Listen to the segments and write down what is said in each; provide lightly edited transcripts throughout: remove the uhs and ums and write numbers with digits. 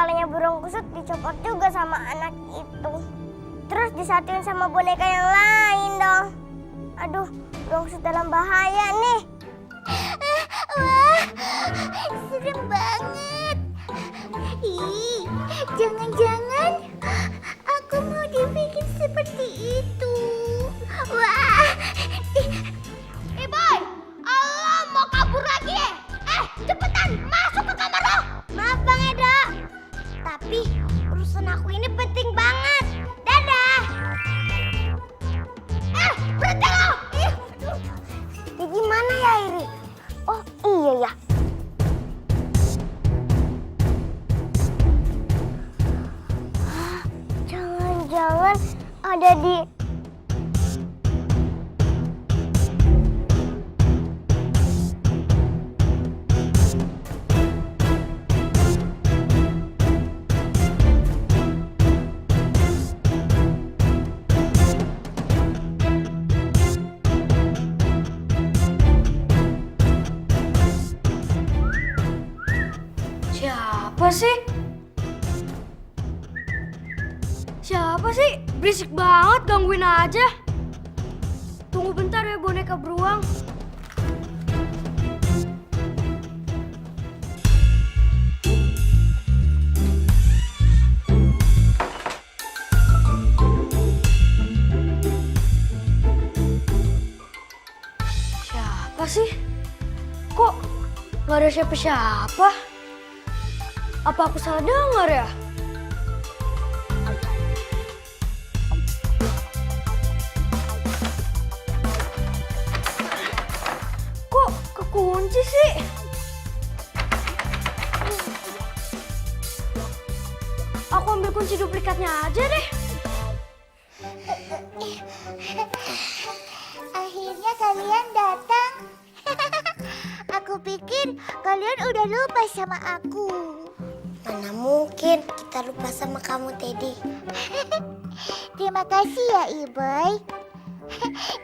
kepalanya burung kusut dicopot juga sama anak itu. Terus disatuin sama boneka yang lain dong. Aduh, burung kusut dalam bahaya nih. Wah, serem banget. Ih, jangan-jangan aku mau dibikin seperti itu. Wah. Boy, Allah mau kabur lagi ya? Cepetan masuk ke kamar lo. Maaf Bang Edo, tapi urusan aku ini penting banget. Dadah. Berhenti lo. Ya gimana ya Iri? Oh iya ya. Jangan-jangan ada di... Siapa sih? Siapa sih? Berisik banget, gangguin aja. Tunggu bentar ya boneka beruang. Siapa sih? Kok nggak ada siapa-siapa? Apa aku salah dengar ya? Kok kekunci sih? Aku ambil kunci duplikatnya aja deh. Akhirnya kalian datang. Aku pikir kalian udah lupa sama aku. Mana mungkin kita lupa sama kamu, Teddy. Terima kasih ya, Iboy.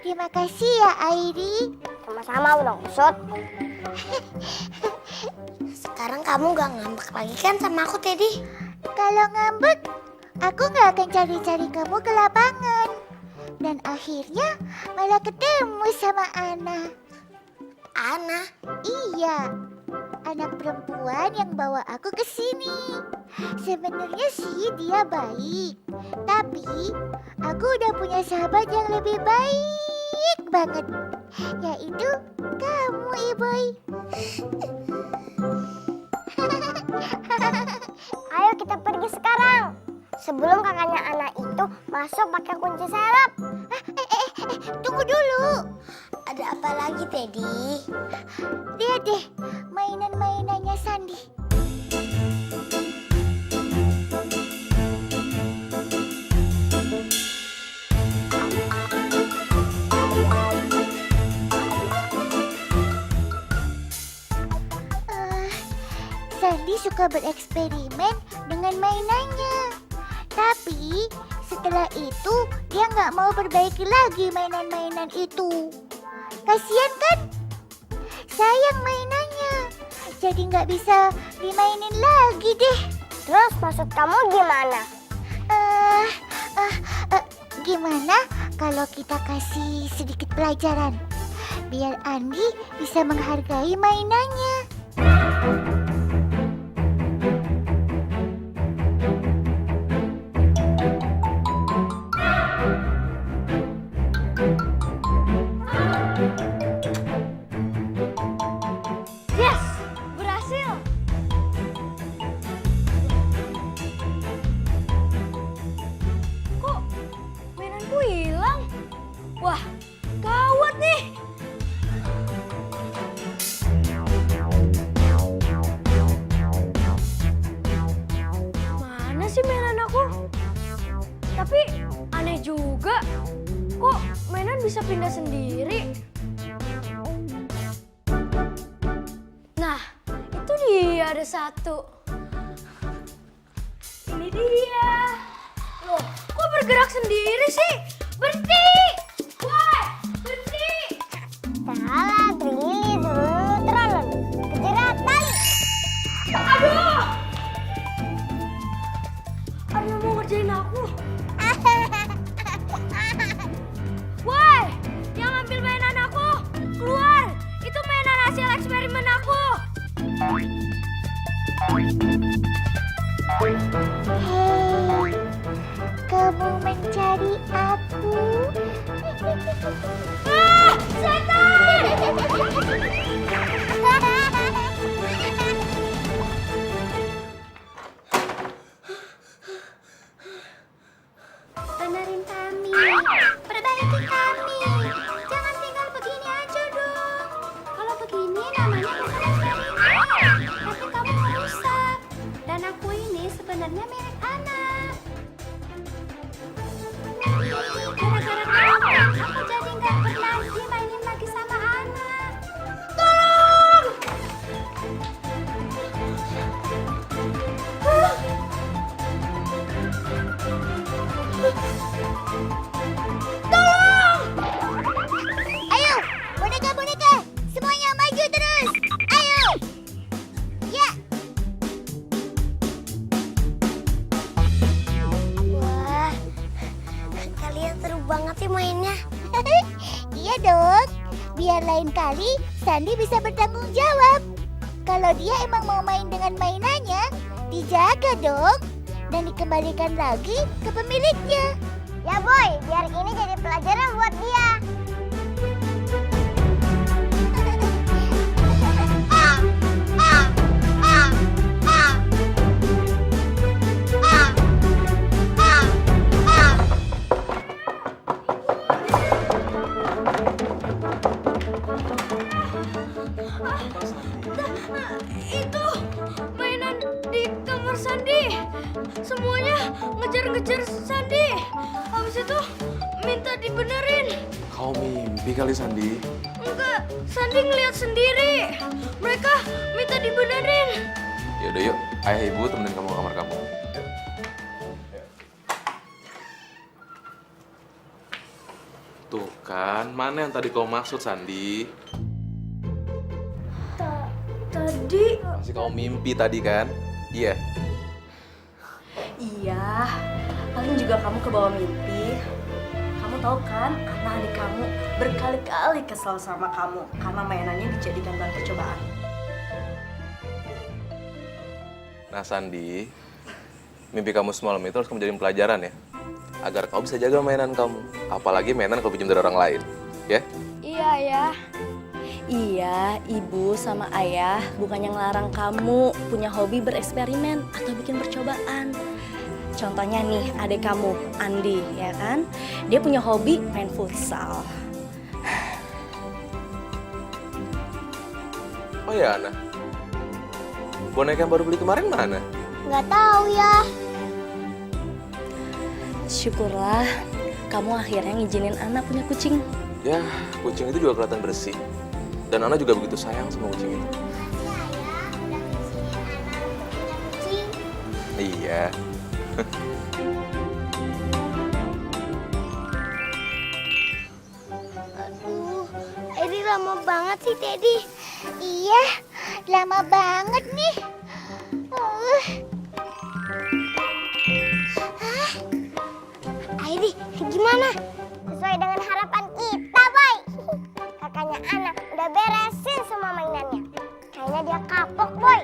Terima kasih ya, Airi. Sama-sama burung kusut. Sekarang kamu gak ngambek lagi kan sama aku, Teddy? Kalau ngambek, aku gak akan cari-cari kamu ke lapangan. Dan akhirnya malah ketemu sama Ana. Ana? Iya, anak perempuan yang bawa aku ke sini. Sebenarnya sih dia baik, tapi aku udah punya sahabat yang lebih baik banget, yaitu kamu, Iboy. Ayo kita pergi sekarang. Sebelum kakaknya Ana itu masuk pakai kunci serep. Tunggu dulu. Ada apa lagi, Teddy? Lihat deh, mainan-mainannya Sandi. Sandi suka bereksperimen dengan mainannya. Tapi setelah itu dia nggak mau perbaiki lagi mainan-mainan itu. Kasian kan? Sayang mainannya. Jadi nggak bisa dimainin lagi deh. Terus maksud kamu gimana? Gimana kalau kita kasih sedikit pelajaran? Biar Andi bisa menghargai mainannya. Yes, berhasil. Kok mainanku hilang? Wah, gawat nih. Mana sih mainan aku? Tapi aneh juga. Kok mainan bisa pindah sendiri? Nah, itu dia ada satu. Ini dia. Loh, kok bergerak sendiri sih? Berhenti! Woi, berhenti! Salah, Trilili, turun. Kejerat tali. Aduh! Hei, kamu mencari aku? Ah, setan! Benerin kami, perbaiki kami. Jangan tinggal begini aja dong. Kalau begini namanya bukan eksperimen, tapi kamu merusak. Dan aku ini sebenarnya milik anak. Gara-gara kamu, aku jadi nggak berlagi mainin lagi sama anak. Tolong! Ayo, boneka-boneka, semuanya maju terus. Ayo. Ya. Wah, kalian seru banget sih mainnya. Iya dong. Biar lain kali Sandy bisa bertanggung jawab. Kalau dia emang mau main dengan mainannya, dijaga dong dan dikembalikan lagi ke pemiliknya. Ya boy, biar ini jadi pelajaran buat dia. Itu mainan di kamar Sandi. Semuanya ngejar-ngejar Sandi. Habis itu minta dibenerin. Kau mimpi kali Sandi. Enggak, Sandi ngeliat sendiri. Mereka minta dibenerin. Yaudah yuk, ayah ibu temenin kamu ke kamar kamu. Tuh kan, mana yang tadi kau maksud Sandi? Tadi Masih kau mimpi tadi kan? Iya. Iya, paling juga kamu kebawa mimpi. Kamu tahu kan, anak adik kamu berkali-kali kesal sama kamu karena mainannya dijadikan bahan percobaan. Nah Sandi, mimpi kamu semalam itu harus kamu jadiin pelajaran ya. Agar kau bisa jaga mainan kamu. Apalagi mainan kau pinjam dari orang lain. Ya? iya ya. Iya, ibu sama ayah bukannya ngelarang kamu punya hobi bereksperimen atau bikin percobaan. Contohnya nih, adik kamu, Andi, ya kan? Dia punya hobi main futsal. Oh ya Ana, boneka yang baru beli kemarin mana? Nggak tahu ya. Syukurlah, kamu akhirnya ngizinin anak punya kucing. Ya, kucing itu juga kelihatan bersih. Dan Ana juga begitu sayang sama kucing itu. Iya. Aduh, ini lama banget sih Teddy. Iya, lama banget nih. Airi, gimana? Sesuai dengan harapan kita, Boy. Kakaknya anak udah beresin semua mainannya. Kayaknya dia kapok, Boy.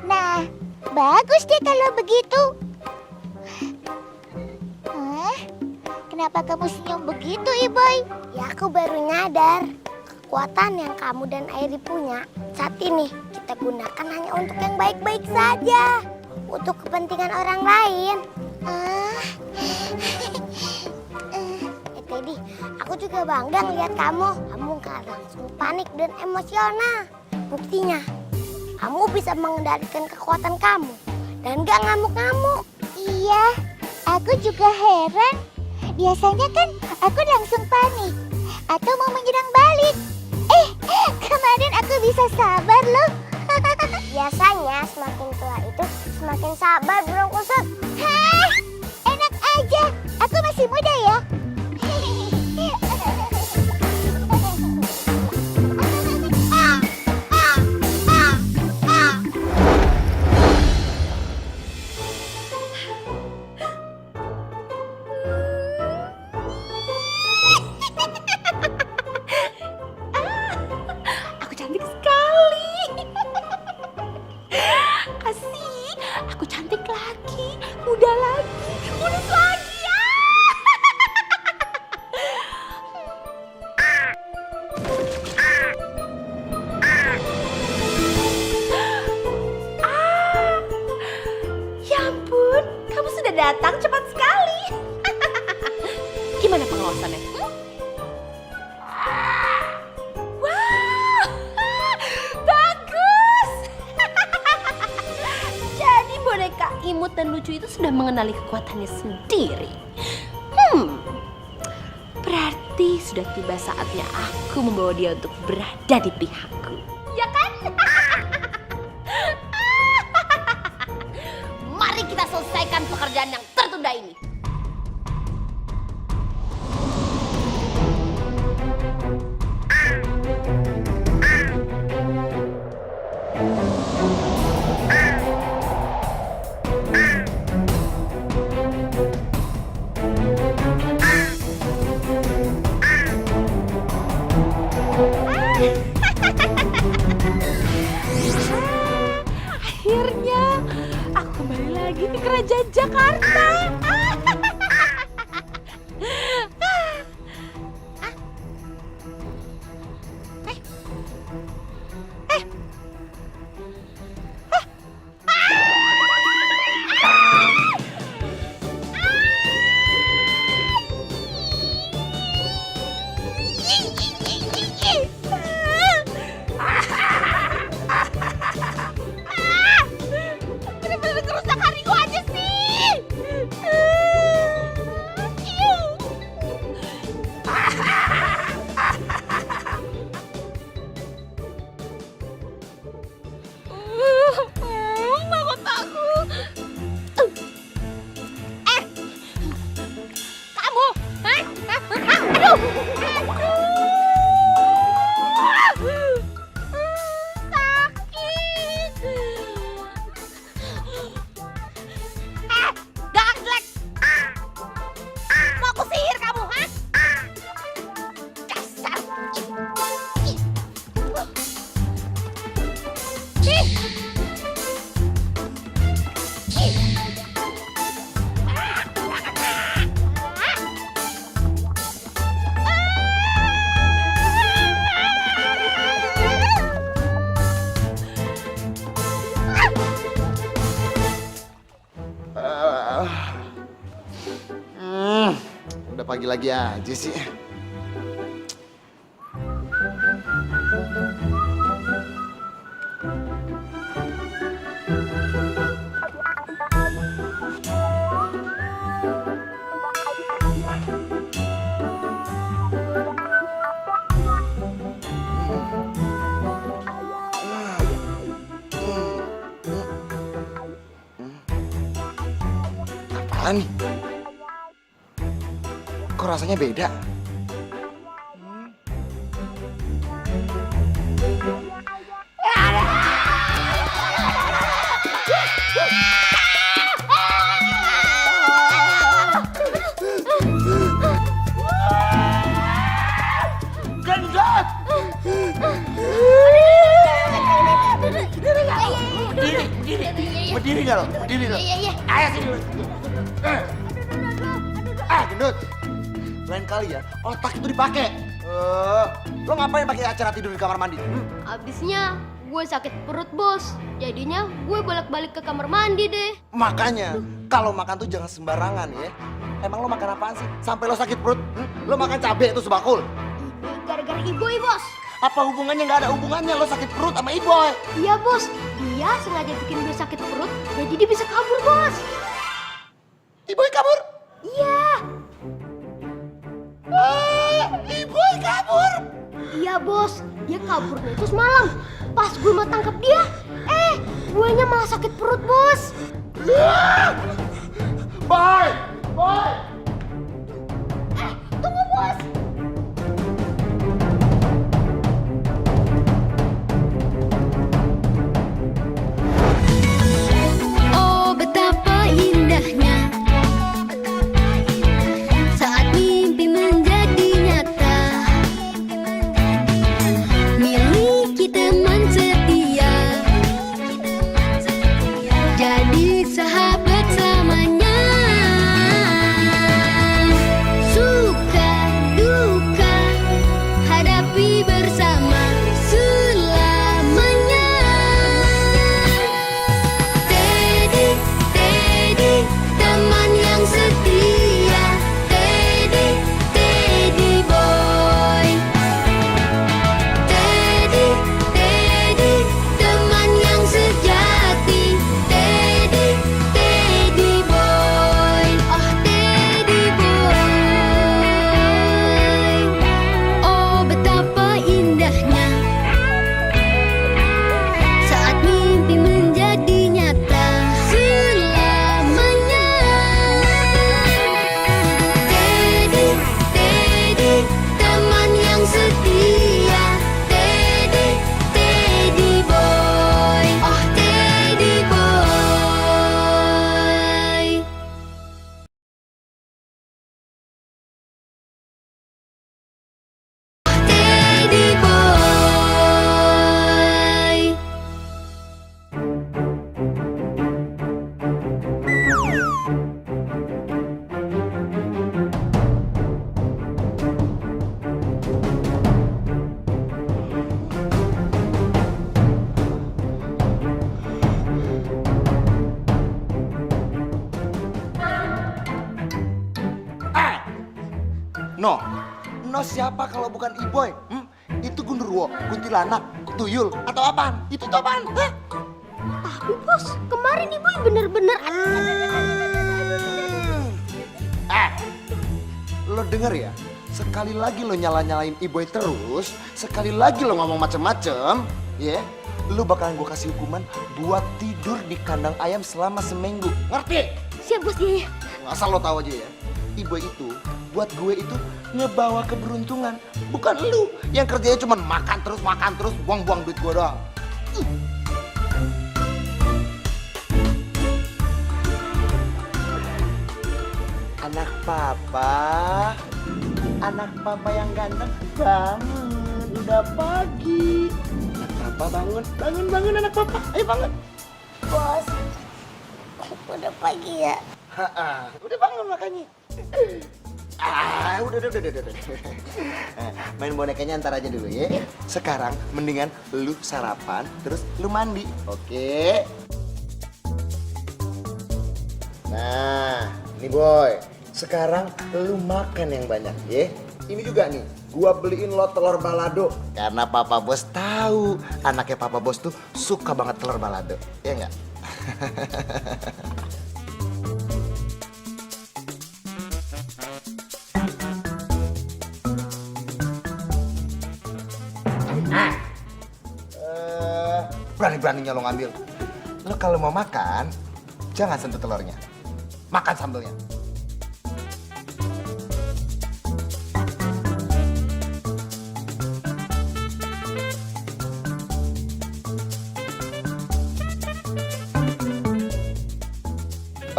Nah, bagus deh kalau begitu. Hah? Kenapa kamu senyum begitu, Iboy? Ya aku baru nyadar. Kekuatan yang kamu dan Airi punya saat ini kita gunakan hanya untuk yang baik-baik saja. Untuk kepentingan orang lain. Teddy, aku juga bangga ngeliat kamu. Kamu gak langsung panik dan emosional. Buktinya, kamu bisa mengendalikan kekuatan kamu. Dan gak ngamuk-ngamuk. Iya, aku juga heran. Biasanya kan aku langsung panik atau mau menyerang balik. Kemarin aku bisa sabar loh. Biasanya semakin tua itu semakin sabar burung kusut. Hah? Enak aja, aku masih muda ya. Aku cantik sekali. Asik. Aku cantik lagi, muda lagi, mulus lagi ya. Ya ampun, kamu sudah datang cepat sekali. Gimana pengawasannya? Wow, bagus. Jadi boneka imut dan lucu itu sudah mengenali kekuatannya sendiri. Berarti sudah tiba saatnya aku membawa dia untuk berada di pihakku. Ya kan? Mari kita selesaikan pekerjaan yang tertunda ini. Akhirnya aku kembali lagi ke kerajaan Jakarta. Bener-bener kerusak hariku aja sih. Bangun aku. Kamu, hah? Aduh. Sakit. Gak jelek. Mau aku sihir kamu, hah? Dasar. Udah pagi lagi aja sih. Apaan nih? Kok rasanya beda? Gendut! Berdiri nggak lo? Berdiri lo? Ayo sini lo. Gendut. Lain kali ya, otak itu dipakai. Lo ngapain pakai acara tidur di kamar mandi? Abisnya gue sakit perut, bos. Jadinya gue bolak-balik ke kamar mandi deh. Makanya, kalau makan tuh jangan sembarangan ya. Emang lo makan apaan sih? Sampai lo sakit perut? Lo makan cabai itu sebakul? Gara-gara Iboy, bos. Apa hubungannya? Nggak ada hubungannya. Lo sakit perut sama Iboy. Iya, bos. Dia sengaja bikin gue sakit perut, jadi dia bisa kabur, bos. Iboy kabur? Iya. Iboy kabur? Iya, bos. Dia kaburnya itu semalam. Pas gue mau tangkap dia, guenya malah sakit perut, bos. Boy! Boy! Tunggu, bos. Oh, betapa indahnya saat mimpi menjadi nyata. Miliki teman setia, jadi No siapa kalau bukan Iboy? Itu gundurwo, kuntilanak, tuyul, atau apaan? Itu apaan? Hah? Tapi bos, kemarin ibu bener-bener Lo denger ya? Sekali lagi lo nyala-nyalain Iboy terus, sekali lagi lo ngomong macem-macem, ya, lo bakalan gue kasih hukuman buat tidur di kandang ayam selama seminggu. Ngerti? siap bos ya. Asal lo tahu aja ya, Iboy itu buat gue itu ngebawa keberuntungan, bukan lu yang kerjanya cuma makan terus, buang-buang duit gue doang. Anak papa yang ganteng, bangun, udah pagi. Anak papa bangun anak papa, ayo bangun. Bos, udah pagi ya. Udah bangun makanya. Udah. Main bonekanya ntar aja dulu ya. Sekarang mendingan lu sarapan, terus lu mandi, oke? Nah, nih boy, sekarang lu makan yang banyak ya. Ini juga nih, gua beliin lo telur balado. Karena papa bos tahu anaknya papa bos tuh suka banget telur balado, ya nggak? Berani-beraninya lo ngambil. Lo kalau mau makan, jangan sentuh telurnya. Makan sambelnya.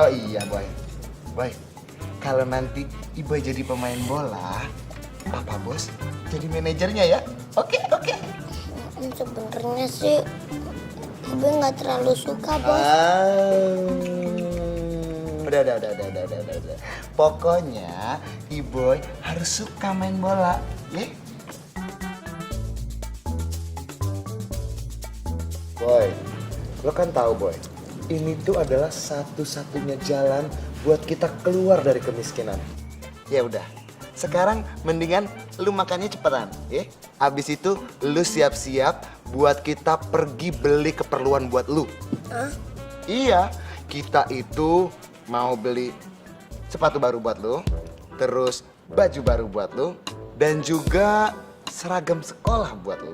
Oh iya, Boy. Boy, kalau nanti Iboy jadi pemain bola, Papa Bos jadi manajernya ya. Oke. Sebenarnya sih Ibu nggak terlalu suka, Bos. Udah. Pokoknya Iboy harus suka main bola, ya? Boy, lo kan tahu Boy, ini tuh adalah satu-satunya jalan buat kita keluar dari kemiskinan. Ya udah, sekarang mendingan lu makannya cepetan, ya? Abis itu lu siap-siap buat kita pergi beli keperluan buat lu. Iya, kita itu mau beli sepatu baru buat lu, terus baju baru buat lu, dan juga seragam sekolah buat lu.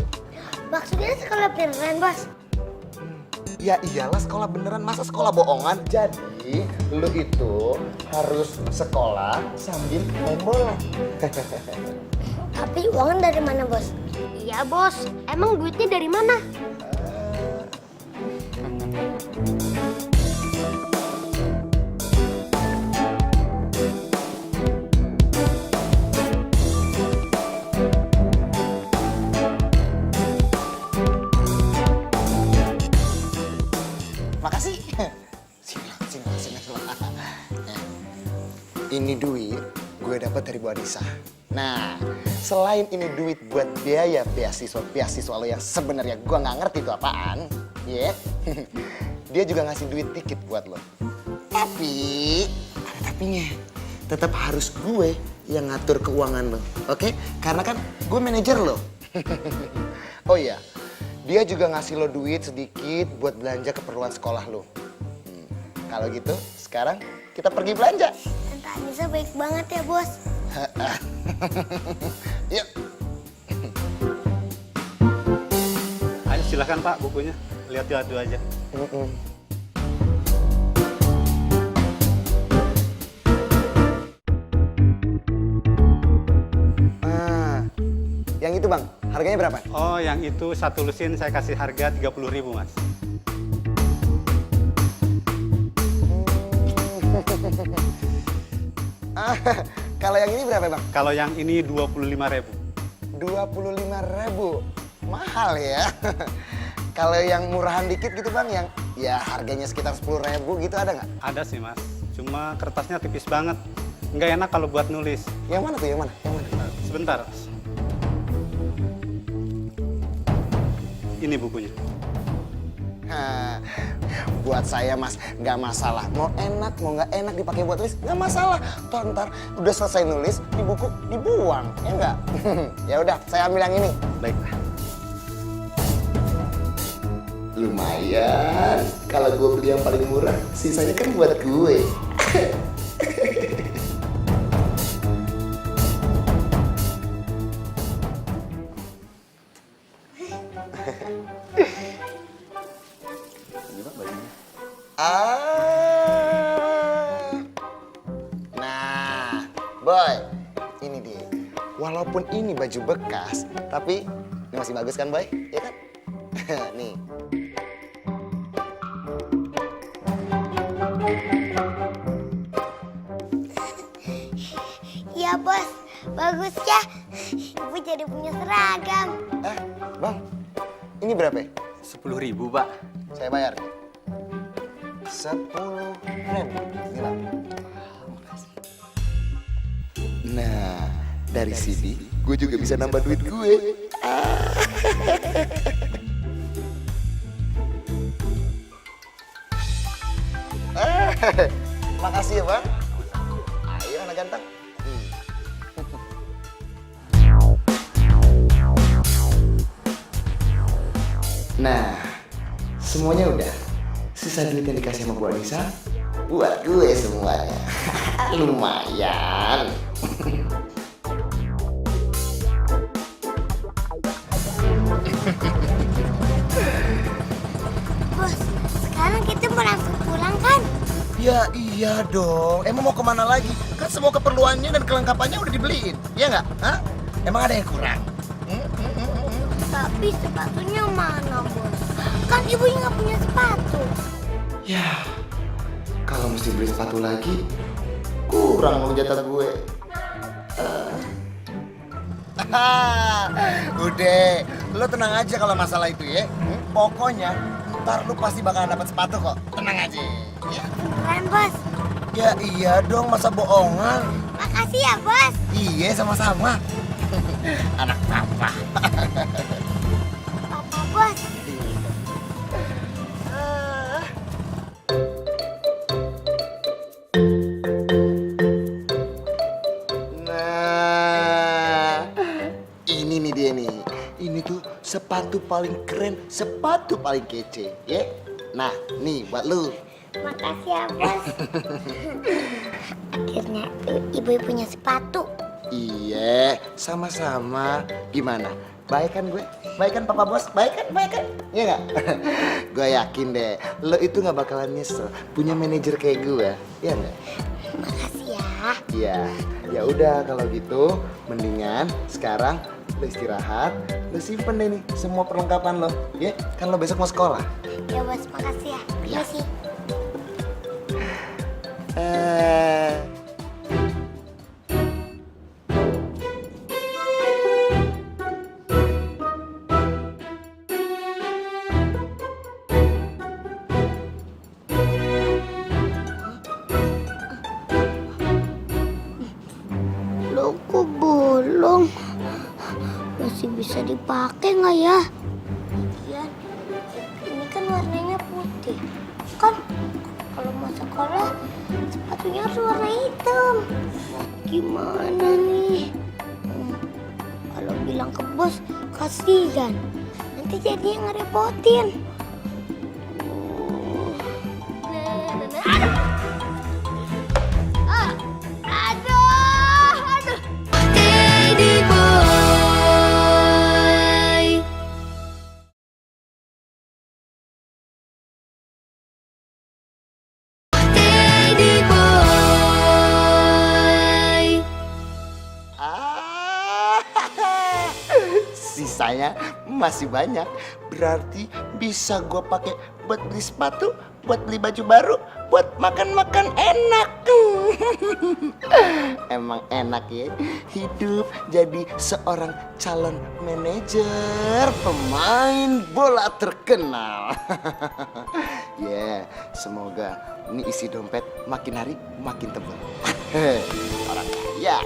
Maksudnya sekolah beneran, Bos? Ya iyalah sekolah beneran, masa sekolah bohongan? Jadi lu itu harus sekolah sambil main bola. Tapi uangnya dari mana, Bos? Iya bos, emang duitnya dari mana? Makasih. Sini. Ini duit gue dapat dari Bu Anissa. Nah, selain ini duit buat biaya beasiswa lo yang sebenarnya gue nggak ngerti itu apaan, ya? Dia juga ngasih duit dikit buat lo. Tapi ada tapinya. Tetap harus gue yang ngatur keuangan lo, oke? Karena kan gue manajer lo. Oh iya, dia juga ngasih lo duit sedikit buat belanja keperluan sekolah lo. Kalau gitu, sekarang kita pergi belanja. Tante Anissa baik banget ya, Bos. Yuk. Ayo silakan Pak bukunya, lihat-lihat dulu aja. Yang itu Bang, harganya berapa? Oh yang itu satu lusin saya kasih harga 30.000 Mas. Kalau yang ini berapa Bang? Kalau yang ini 25.000. 25.000, mahal ya. Kalau yang murahan dikit gitu Bang, yang ya harganya sekitar 10.000 gitu ada nggak? Ada sih Mas, cuma kertasnya tipis banget. Nggak enak kalau buat nulis. Yang mana tuh, yang mana? Sebentar. Ini bukunya. Buat saya mas, nggak masalah. Mau enak, mau nggak enak dipakai buat tulis, nggak masalah. Toh ntar udah selesai nulis di buku dibuang, ya nggak? Ya udah, saya ambil yang ini. Baiklah. Lumayan, kalau gue beli yang paling murah, sisanya kan buat gue. Nah, boy, ini dia. Walaupun ini baju bekas, tapi ini masih bagus kan, boy? Iya kan? Nih. Iya bos, bagus ya. Ibu jadi punya seragam. Bang, ini berapa ya? 10.000, Pak. Saya bayar. 10.000. Gila. Nah, dari sini gue juga bisa nambah duit gue. Makasih ya bang. Ayo anak ganteng. Nah, semuanya udah. Sisa duit yang dikasih sama Bu Anissa buat gue semuanya. Lumayan. Bos, sekarang kita mau langsung pulang kan? Ya iya dong. Emang mau kemana lagi? Kan semua keperluannya dan kelengkapannya udah dibeliin. Ya nggak? Hah? Emang ada yang kurang? Tapi sepatunya mana bos? Kan ibunya nggak punya sepatu. Ya, kalau mesti beli sepatu lagi, kurang mau jatah gue. Udah, lo tenang aja kalau masalah itu ya. Pokoknya ntar lu pasti bakalan dapat sepatu kok. Tenang aja. Ya. Keren bos. Ya iya dong, masa bohongan. Makasih ya bos. Iya sama-sama. Anak papa. Papa bos. Nah, ini nih dia nih. Ini tuh sepatu paling keren, sepatu paling kece, ya. Nah, nih buat lu. Makasih ya bos. Akhirnya ibu punya sepatu. Iya, sama-sama. Gimana? Baik kan gue? Baik kan Papa Bos? Baik kan? Baik kan? Iya nggak? Gue yakin deh, lo itu nggak bakalan nyesel punya manajer kayak gue, iya nggak? Makasih ya. Iya. Ya udah kalau gitu, mendingan sekarang lo istirahat, lo simpen deh nih semua perlengkapan lo, ya? Kan lo besok mau sekolah. Ya bos, makasih ya. Ya. Makasih. Logo bolong. Masih bisa dipakai nggak ya? Iya. Ini kan warnanya putih. Kan kalau mau sekolah sepatunya harus warna hitam. Gimana nih? Kalau bilang ke bos kasihan. Nanti jadinya ngerepotin. Teddy boy, Teddy boy. Sisanya masih banyak, berarti bisa gue pakai buat beli sepatu, buat beli baju baru, buat makan-makan enak. Emang enak ya hidup jadi seorang calon manajer pemain bola terkenal. Ya, semoga ini isi dompet makin hari makin tebal. Orang kaya.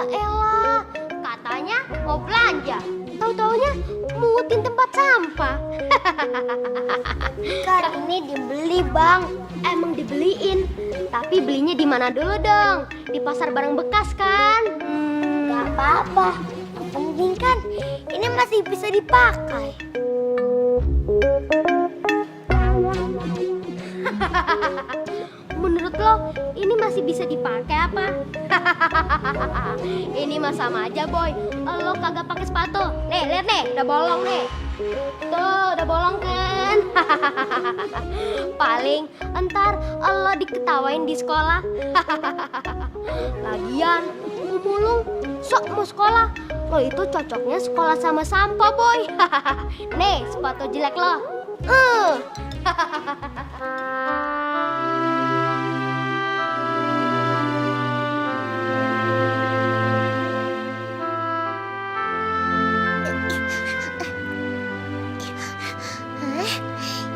Ya elah, katanya mau belanja. Tahu-taunya mungutin tempat sampah. Kan ini dibeli, Bang. Emang dibeliin, tapi belinya di mana dulu dong? Di pasar barang bekas kan? Gak apa-apa. Yang penting kan ini masih bisa dipakai. Menurut lo, ini masih bisa dipakai apa? Ini mah sama aja, Boy. Lo kagak pakai sepatu. Nih, lihat nih, udah bolong nih. Tuh, udah bolong kan? Paling entar lo diketawain di sekolah. Lagian, mulung sok mau sekolah. Lo itu cocoknya sekolah sama sampah, Boy. Nih, sepatu jelek lo.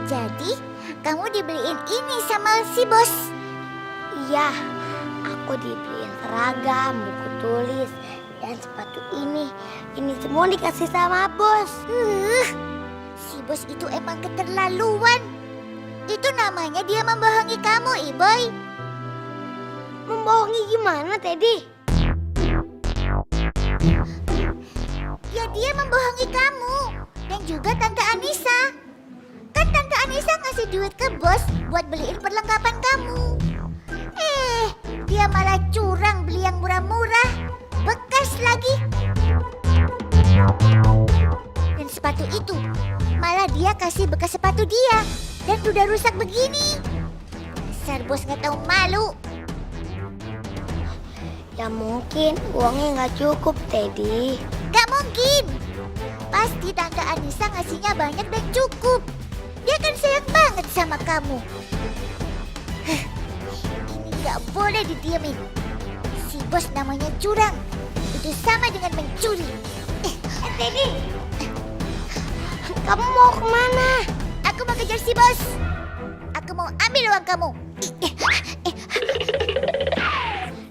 Jadi, kamu dibeliin ini sama si bos. Iya, aku dibeliin seragam, buku tulis, dan sepatu ini. Ini semua dikasih sama bos. Si bos itu emang keterlaluan. Itu namanya dia membohongi kamu, Iboy. Membohongi gimana, Teddy? Ya dia membohongi kamu. Dan juga Tante Anissa. Kan Tante Anissa ngasih duit ke bos buat beliin perlengkapan kamu. Dia malah curang beli yang murah-murah. Bekas lagi. Dan sepatu itu, malah dia kasih bekas sepatu dia. Dan udah rusak begini. Dasar bos nggak tahu malu. Ya mungkin uangnya nggak cukup, Teddy. Gak mungkin. Pasti Tante Anissa ngasihnya banyak dan cukup. Dia kan sayang banget sama kamu. Ini gak boleh didiemin. Si bos namanya curang. Itu sama dengan mencuri. Teddy, kamu mau kemana? Aku mau kejar si bos. Aku mau ambil uang kamu.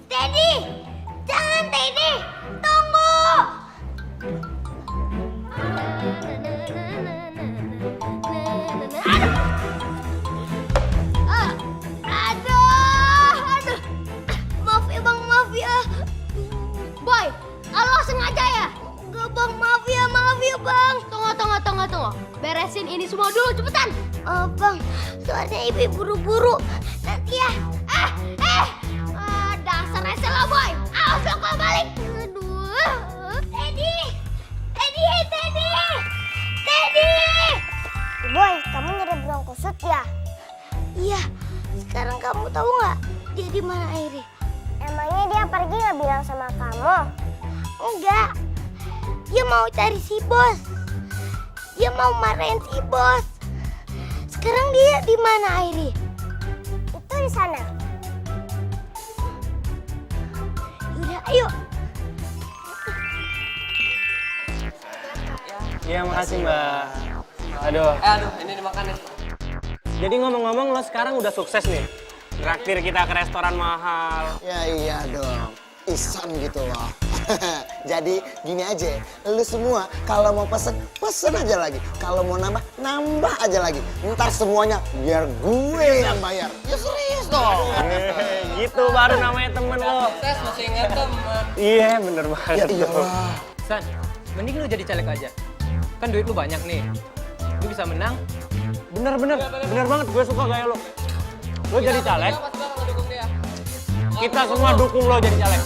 Teddy, jangan Teddy, tunggu. Aduh. Maaf ya bang, maaf ya. Boy, lo sengaja ya? Enggak bang, maaf ya bang. Tunggu. Beresin ini semua dulu, cepetan. Bang, soalnya ibu buru-buru. Nanti ya. Dasar rese lo, Boy. Awas lo kalau balik. Aduh. Teddy. Boy, kamu nyari burung kusut ya? Iya. Sekarang kamu tahu nggak dia di mana Airi? Emangnya dia pergi nggak bilang sama kamu? Enggak. Dia mau cari si bos. Dia mau marahin si bos. Sekarang dia di mana Airi? Itu di sana. Udah, ayo. Iya, makasih Mbak. Aduh, ini dimakan nih. Jadi ngomong-ngomong lo sekarang udah sukses nih. Traktir kita ke restoran mahal. Ya iya dong, Ihsan gitu loh. Jadi gini aja, lu semua kalau mau pesen aja lagi. Kalau mau nambah aja lagi. Ntar semuanya biar gue yang bayar. Ya serius dong. Gitu baru namanya temen lo. Sukses masih ingat teman. Iya, bener banget. Ya iyalah. San, mending lu jadi caleg aja. Kan duit lu banyak nih. Lu bisa menang. Bener banget. Gue suka gaya lo. Lo jadi caleg. Kita semua dukung lo jadi caleg.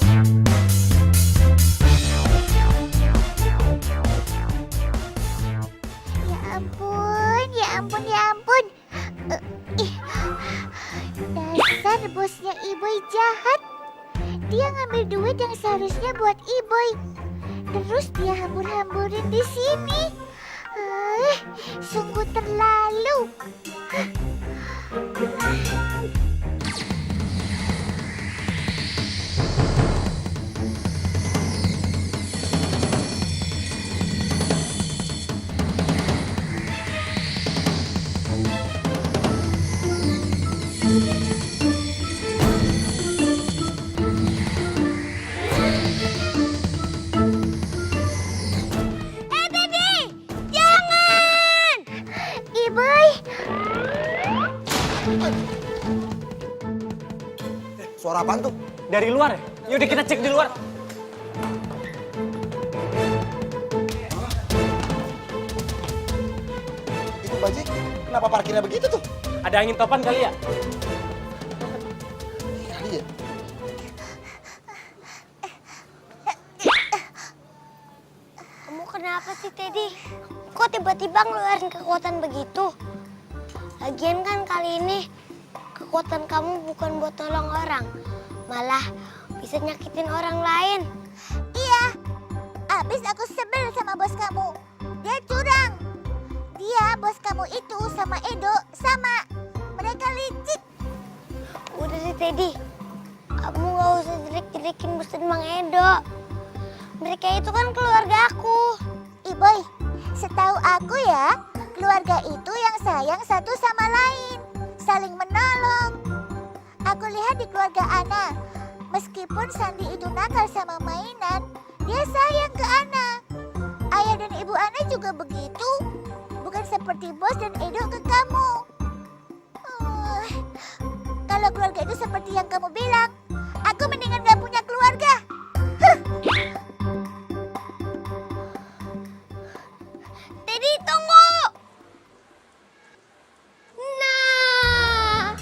Ya ampun. Dasar bosnya Iboy jahat. Dia ngambil duit yang seharusnya buat Iboy. Terus dia hambur-hamburin di sini. Sungguh terlalu. Suara apaan tuh? Dari luar ya? Yaudah kita cek di luar. Itu bajai, kenapa parkirnya begitu tuh? Ada angin topan kali ya? Kali ya? Kamu kenapa sih, Teddy? Kok tiba-tiba ngeluarin kekuatan begitu? Lagian kan kali ini kekuatan kamu bukan buat tolong orang, malah bisa nyakitin orang lain. Iya, abis aku sebel sama bos kamu. Dia curang. Dia, bos kamu itu sama Edo sama. Mereka licik. Udah sih, Teddy. Kamu gak usah jelek-jelekin bos dan Mang Edo. Mereka itu kan keluarga aku. Boy, setahu aku ya, keluarga itu yang sayang satu sama lain, saling menolong. Aku lihat di keluarga Ana, meskipun Sandi itu nakal sama mainan, dia sayang ke Ana. Ayah dan ibu Ana juga begitu, bukan seperti bos dan Edo ke kamu. Kalau keluarga itu seperti yang kamu bilang, aku mendingan gak punya keluarga. Teddy, tunggu! Nah,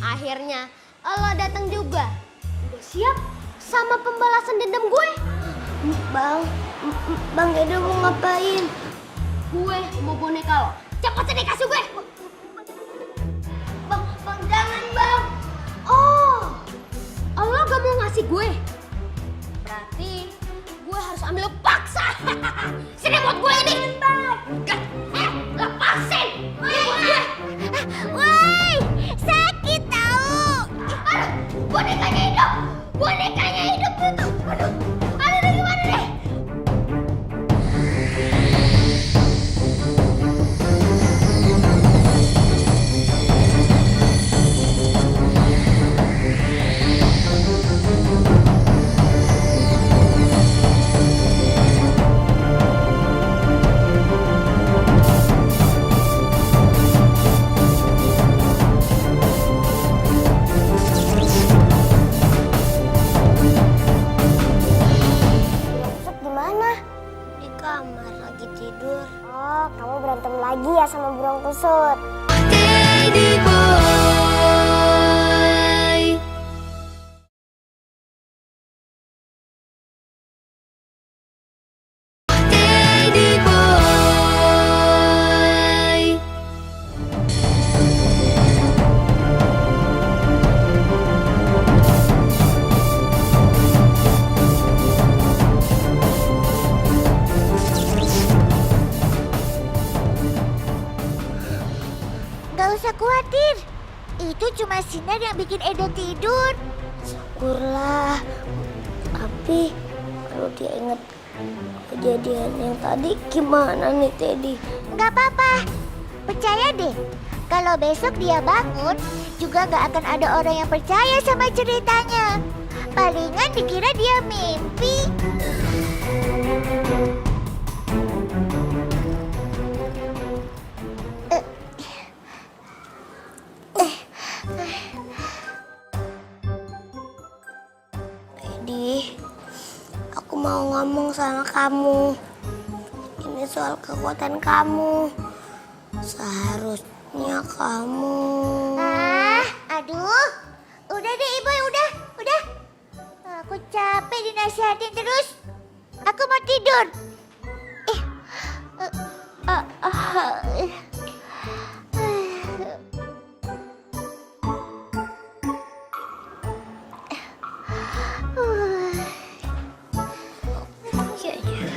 akhirnya lo datang juga. Udah siap sama pembalasan dendam gue? Bang Edo mau ngapain? Gue mau boneka lo. Cepat sini kasih gue. Bang, jangan, Bang. Oh, lo gak mau ngasih gue? Berarti gue harus ambil paksa. Sini buat gue ini. Lepasin. Ini buat gue. Woi, sakit tahu. Aduh, bonekanya hidup. Bonekanya hidup itu. Aduh, gimana deh? Kusut di mana? Di kamar lagi tidur. Oh, kamu berantem lagi ya sama burung kusut? Teddy boy. Teddy boy. Gak usah khawatir. Itu cuma sinar yang bikin Edo tidur. Syukurlah. Tapi kalau dia ingat kejadian yang tadi gimana nih, Teddy? Gak apa-apa. Percaya deh. Kalau besok dia bangun, juga gak akan ada orang yang percaya sama ceritanya. Palingan dikira dia mimpi. Teddy, aku mau ngomong sama kamu. Ini soal kekuatan kamu. Seharusnya kamu... Aduh. Udah deh Ibu, udah. Aku capek dinasihatin terus. Aku mau tidur. Iya, iya.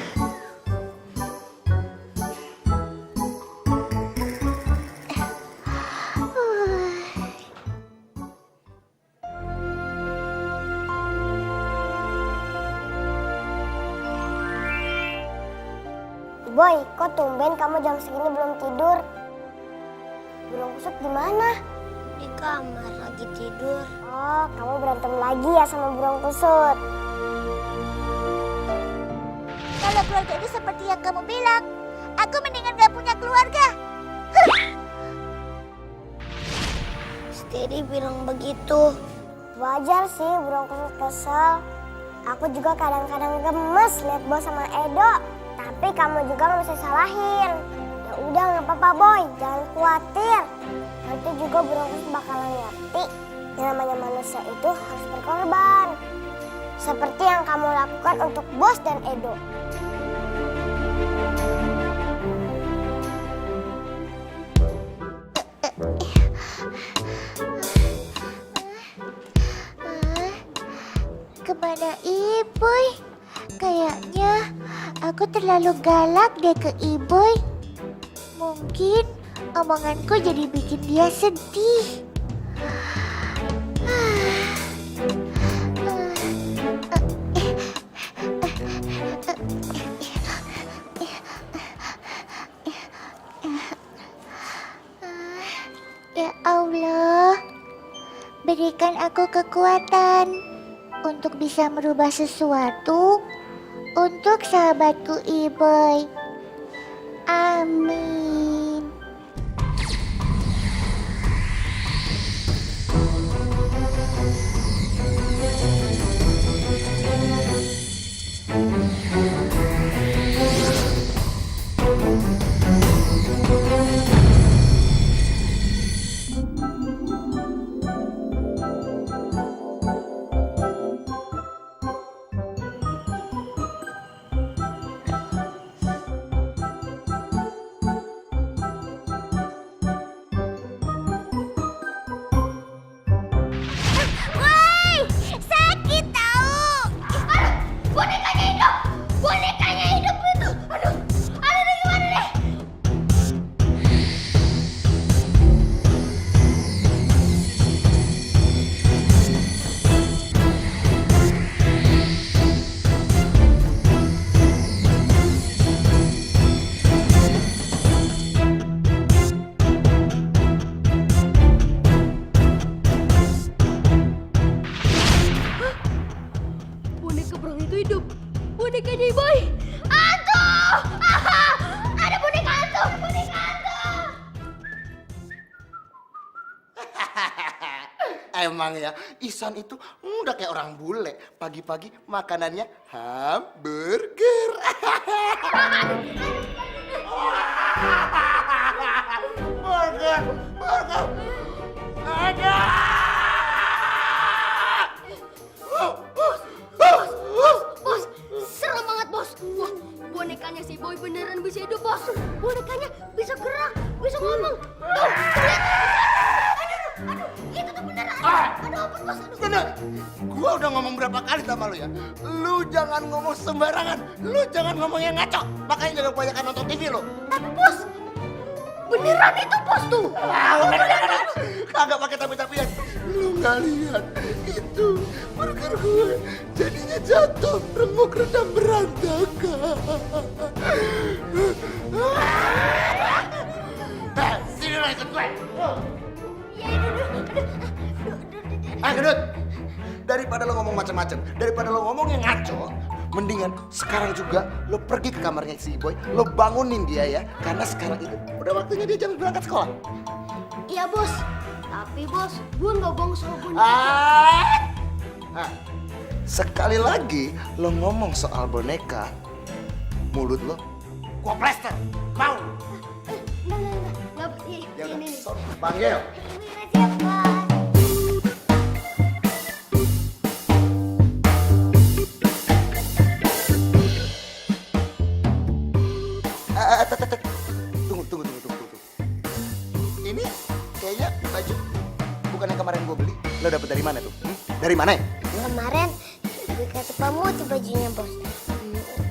Boy, kok tumben kamu jam segini belum tidur? Burung kusut di mana? Di kamar lagi tidur. Oh, kamu berantem lagi ya sama burung kusut? Kalau keluarga itu seperti yang kamu bilang, aku mendingan gak punya keluarga. Daddy bilang begitu. Wajar sih burung kusut kesel. Aku juga kadang-kadang gemes lihat bos sama Edo. Tapi kamu juga nggak bisa salahin. Ya udah nggak apa-apa boy, jangan khawatir. Nanti juga burung kusut bakalan ngerti. Yang namanya manusia itu harus berkorban. Seperti yang kamu lakukan untuk bos dan Edo. Kemana Iboy? Kayaknya aku terlalu galak deh ke Iboy. Mungkin omonganku jadi bikin dia sedih. Ya Allah, berikan aku kekuatan untuk bisa merubah sesuatu untuk sahabatku Iboy. Amin. Woi, sakit tahu. Bonekanya hidup. Bonekanya hidup itu. Aduh, gimana deh? Boneka perang itu hidup. Bonekanya Iboy. Hantu! Ada boneka hantu. Boneka hantu. Emang ya, Ihsan itu udah kayak orang bule. Pagi-pagi makanannya hamburger. Burger, burger. Ada. Bos, serem banget bos. Bos, bonekanya si Boy beneran bisa hidup bos. Bonekanya bisa gerak, bisa ngomong. Tuh, lihat. Aduh, itu tuh beneran. Aduh, ampun bos. Aduh. Bener, gua udah ngomong berapa kali sama lu ya. Lu jangan ngomong sembarangan. Lu jangan ngomong yang ngaco. Makanya jangan kebanyakan nonton TV lu. Tapi bos, beneran itu bos tuh. Kagak pakai tapi-tapian. Lu nggak lihat itu burger gue jadinya jatuh remuk redam berantakan. Sini lo ikut gue. Ah Gedut, daripada lo ngomong macam-macam, daripada lo ngomong yang ngaco, mendingan sekarang juga lo pergi ke kamarnya si Boy, lo bangunin dia ya, karena sekarang itu udah waktunya dia jam berangkat sekolah. Iya bos, tapi bos, gue nggak bohong soal boneka. Nah, sekali lagi lo ngomong soal boneka, mulut lo gua plester, mau? Nggak, Ya udah, ini. sok, panggil. Siap, Bos. Tunggu. Ini kayaknya baju bukan yang kemarin gue beli. Lo dapet dari mana tuh? Dari mana ya? Kemarin ibu kasih pamut bajunya bos.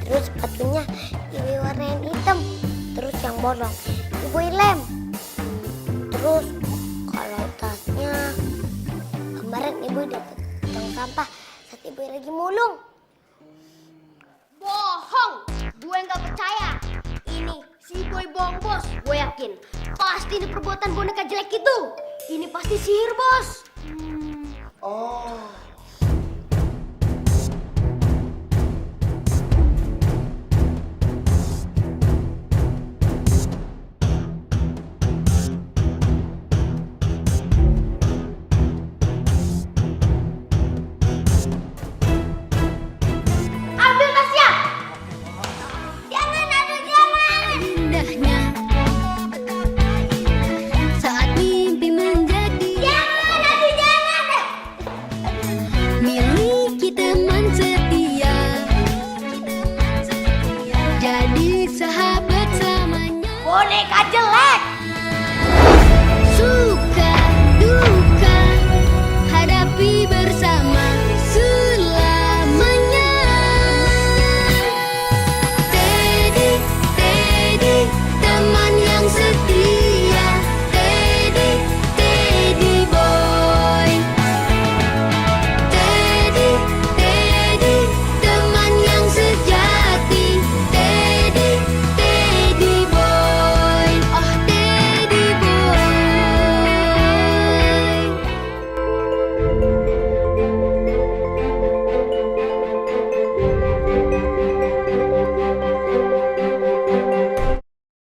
Terus sepatunya ibu warnain hitam. Terus yang bolong ibu lem. Terus kalau tasnya kemarin ibu dapet tong sampah saat ibu lagi mulung. Bohong, gue nggak percaya. Ini si Boy bohong bos, gue yakin. Pasti ini perbuatan boneka jelek itu. Ini pasti sihir bos. Oh,